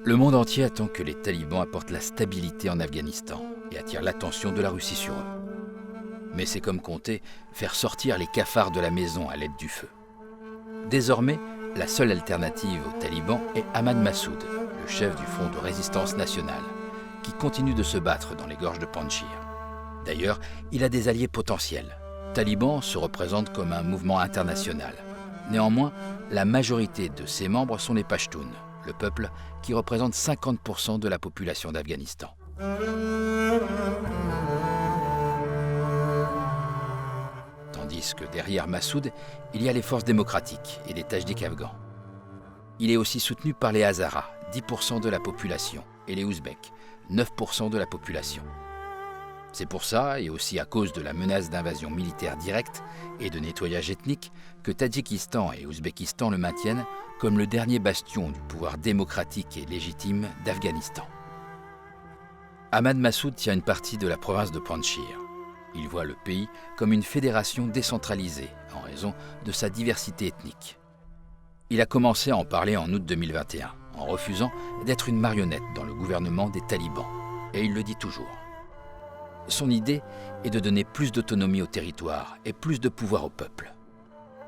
Le monde entier attend que les talibans apportent la stabilité en Afghanistan et attirent l'attention de la Russie sur eux. Mais c'est comme compter faire sortir les cafards de la maison à l'aide du feu. Désormais, la seule alternative aux talibans est Ahmad Massoud, le chef du Front de résistance nationale, qui continue de se battre dans les gorges de Panjshir. D'ailleurs, il a des alliés potentiels. Taliban se représente comme un mouvement international. Néanmoins, la majorité de ses membres sont les Pashtuns, le peuple qui représente 50% de la population d'Afghanistan. Tandis que derrière Massoud, il y a les forces démocratiques et les Tadjiks afghans. Il est aussi soutenu par les Hazaras, 10% de la population, et les Ouzbeks, 9% de la population. C'est pour ça, et aussi à cause de la menace d'invasion militaire directe et de nettoyage ethnique, que Tadjikistan et Ouzbékistan le maintiennent comme le dernier bastion du pouvoir démocratique et légitime d'Afghanistan. Ahmad Massoud tient une partie de la province de Panjshir. Il voit le pays comme une fédération décentralisée en raison de sa diversité ethnique. Il a commencé à en parler en août 2021, en refusant d'être une marionnette dans le gouvernement des talibans, et il le dit toujours. Son idée est de donner plus d'autonomie au territoire et plus de pouvoir au peuple.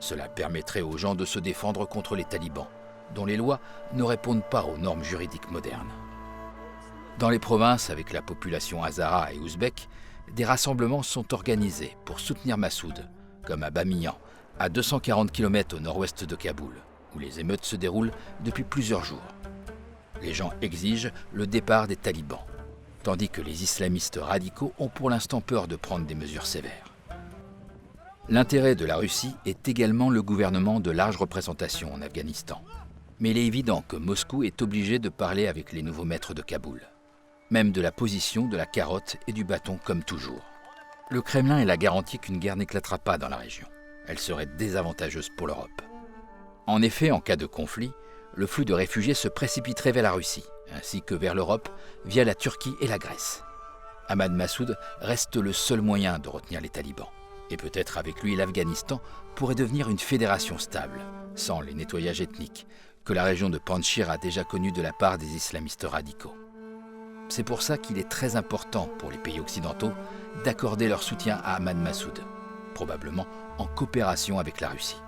Cela permettrait aux gens de se défendre contre les talibans, dont les lois ne répondent pas aux normes juridiques modernes. Dans les provinces avec la population hazara et ouzbek, des rassemblements sont organisés pour soutenir Massoud, comme à Bamiyan, à 240 km au nord-ouest de Kaboul, où les émeutes se déroulent depuis plusieurs jours. Les gens exigent le départ des talibans, tandis que les islamistes radicaux ont pour l'instant peur de prendre des mesures sévères. L'intérêt de la Russie est également le gouvernement de large représentation en Afghanistan. Mais il est évident que Moscou est obligé de parler avec les nouveaux maîtres de Kaboul. Même de la position de la carotte et du bâton comme toujours. Le Kremlin est la garantie qu'une guerre n'éclatera pas dans la région. Elle serait désavantageuse pour l'Europe. En effet, en cas de conflit, le flux de réfugiés se précipiterait vers la Russie, ainsi que vers l'Europe via la Turquie et la Grèce. Ahmad Massoud reste le seul moyen de retenir les talibans. Et peut-être avec lui l'Afghanistan pourrait devenir une fédération stable, sans les nettoyages ethniques, que la région de Panjshir a déjà connu de la part des islamistes radicaux. C'est pour ça qu'il est très important pour les pays occidentaux d'accorder leur soutien à Ahmad Massoud, probablement en coopération avec la Russie.